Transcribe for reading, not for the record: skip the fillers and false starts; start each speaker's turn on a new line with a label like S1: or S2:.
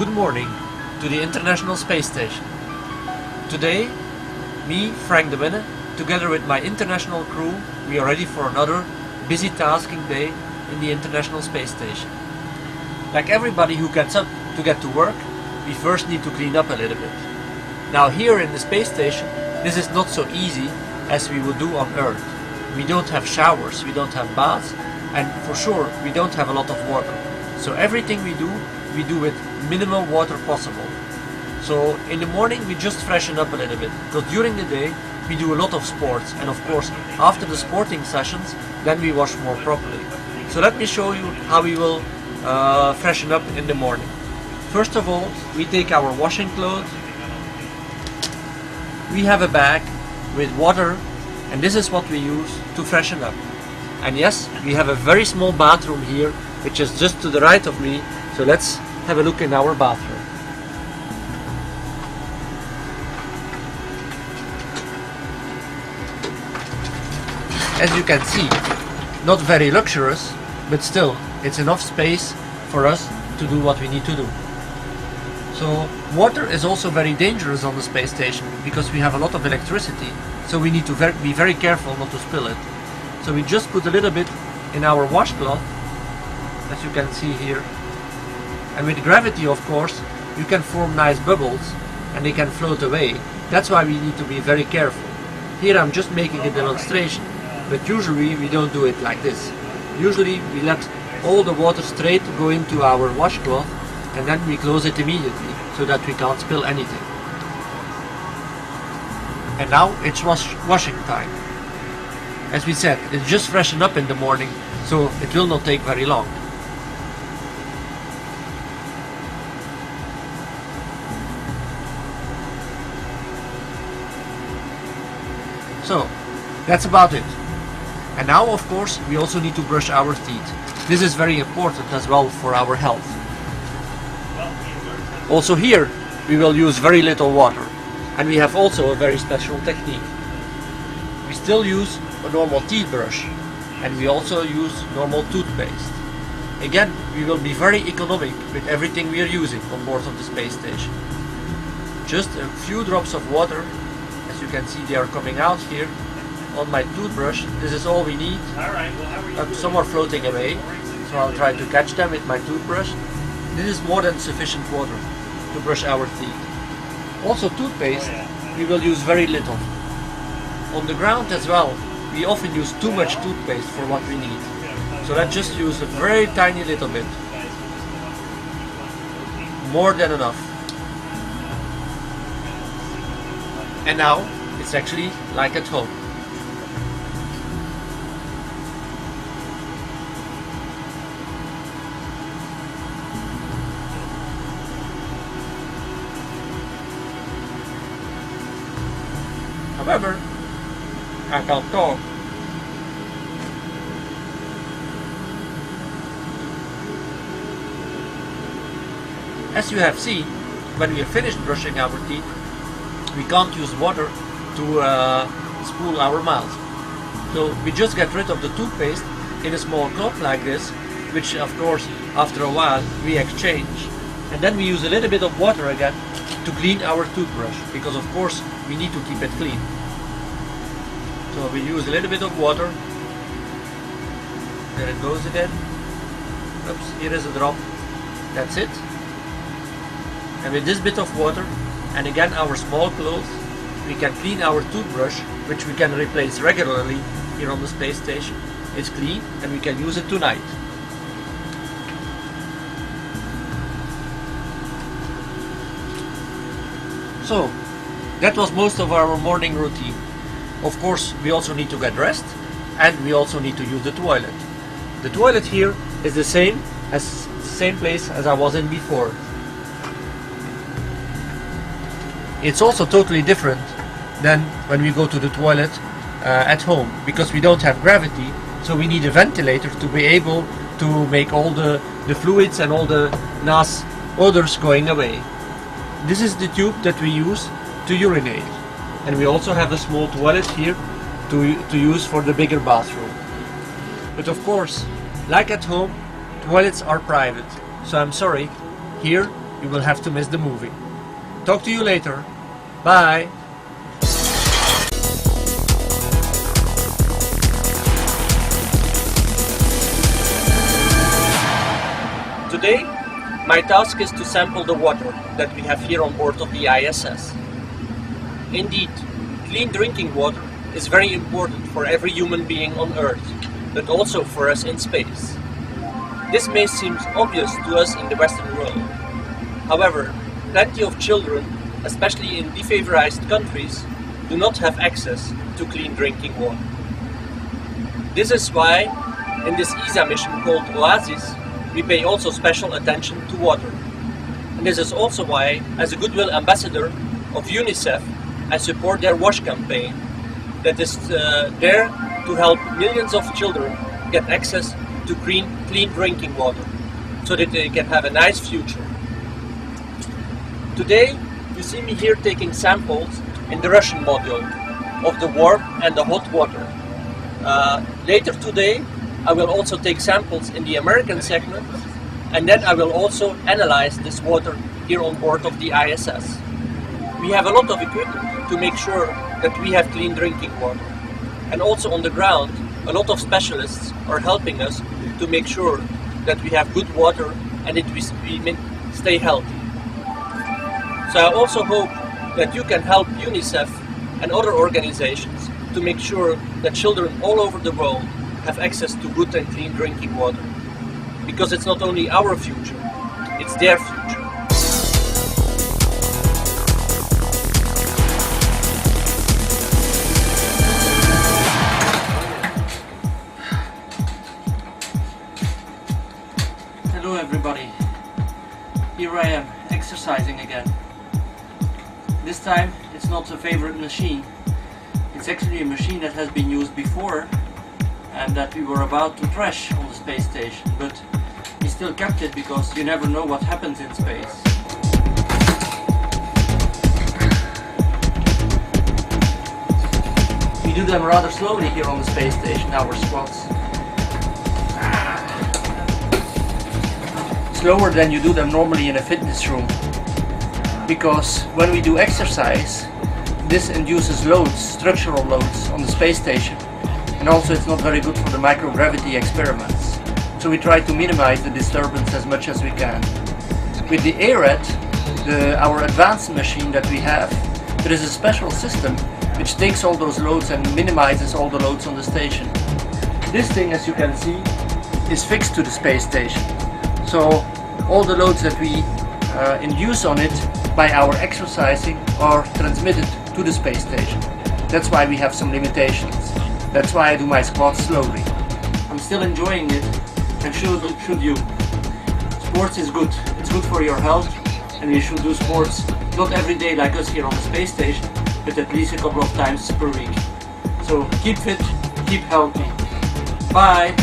S1: Good morning to the International Space Station. Today, me, Frank de Winne, together with my international crew, we are ready for another busy tasking day in the International Space Station. Like everybody who gets up to get to work, we first need to clean up a little bit. Now here in the space station, this is not so easy as we would do on Earth. We don't have showers, we don't have baths, and for sure we don't have a lot of water. So everything we do with minimal water possible. So in the morning we just freshen up a little bit, because during the day we do a lot of sports, and of course after the sporting sessions then we wash more properly. So let me show you how we will freshen up in the morning. First of all, we take our washing clothes, we have a bag with water, and this is what we use to freshen up. And yes, we have a very small bathroom here, which is just to the right of me. So let's have a look in our bathroom. As you can see, not very luxurious, but still it's enough space for us to do what we need to do. So water is also very dangerous on the space station because we have a lot of electricity, so we need to be very careful not to spill it. So we just put a little bit in our washcloth, as you can see here. And with gravity, of course, you can form nice bubbles and they can float away. That's why we need to be very careful. Here I'm just making a demonstration, but usually we don't do it like this. Usually we let all the water straight go into our washcloth and then we close it immediately so that we can't spill anything. And now it's washing time. As we said, it's just freshen up in the morning, so it will not take very long. So, that's about it. And now, of course, we also need to brush our teeth. This is very important as well for our health. Also here, we will use very little water. And we have also a very special technique. We still use a normal teeth brush. And we also use normal toothpaste. Again, we will be very economic with everything we are using on board of the space station. Just a few drops of water. As you can see, they are coming out here on my toothbrush. This is all we need. Some are floating away, so I'll try to catch them with my toothbrush. This is more than sufficient water to brush our teeth. Also toothpaste, we will use very little. On the ground as well, we often use too much toothpaste for what we need. So let's just use a very tiny little bit. More than enough. And now, it's actually like at home. However, I can't talk. As you have seen, when we have finished brushing our teeth, we can't use water to spool our mouth. So we just get rid of the toothpaste in a small cloth like this, which of course after a while we exchange. And then we use a little bit of water again to clean our toothbrush, because of course we need to keep it clean. So we use a little bit of water. There it goes again. Oops, here is a drop. That's it. And with this bit of water, and again our small clothes, we can clean our toothbrush, which we can replace regularly here on the space station. It's clean and we can use it tonight. So, that was most of our morning routine. Of course, we also need to get dressed, and we also need to use the toilet. The toilet here is the same place as I was in before. It's also totally different than when we go to the toilet at home, because we don't have gravity, so we need a ventilator to be able to make all the fluids and all the nasty odors going away. This is the tube that we use to urinate, and we also have a small toilet here to use for the bigger bathroom. But of course, like at home, toilets are private, so I'm sorry, here you will have to miss the movie. Talk to you later. Bye! Today, my task is to sample the water that we have here on board of the ISS. Indeed, clean drinking water is very important for every human being on Earth, but also for us in space. This may seem obvious to us in the Western world. However, plenty of children, especially in defavorized countries, do not have access to clean drinking water. This is why, in this ESA mission called OASIS, we pay also special attention to water. And this is also why, as a Goodwill Ambassador of UNICEF, I support their WASH campaign that is there to help millions of children get access to clean drinking water so that they can have a nice future. Today, you see me here taking samples in the Russian module of the warm and the hot water. Later today, I will also take samples in the American segment, and then I will also analyze this water here on board of the ISS. We have a lot of equipment to make sure that we have clean drinking water. And also on the ground, a lot of specialists are helping us to make sure that we have good water and that we stay healthy. So I also hope that you can help UNICEF and other organizations to make sure that children all over the world have access to good and clean drinking water. Because it's not only our future, it's their future. Hello everybody, here I am exercising again. This time it's not a favorite machine, it's actually a machine that has been used before and that we were about to trash on the space station, but we still kept it because you never know what happens in space. We do them rather slowly here on the space station, our squats. Slower than you do them normally in a fitness room. Because when we do exercise, this induces loads, structural loads on the space station. And also it's not very good for the microgravity experiments. So we try to minimize the disturbance as much as we can. With the ARED, our advanced machine that we have, there is a special system which takes all those loads and minimizes all the loads on the station. This thing, as you can see, is fixed to the space station. So all the loads that we induce on it by our exercising are transmitted to the space station. That's why we have some limitations. That's why I do my squats slowly. I'm still enjoying it, and should you. Sports is good. It's good for your health, and you should do sports not every day like us here on the space station, but at least a couple of times per week. So keep fit, keep healthy. Bye!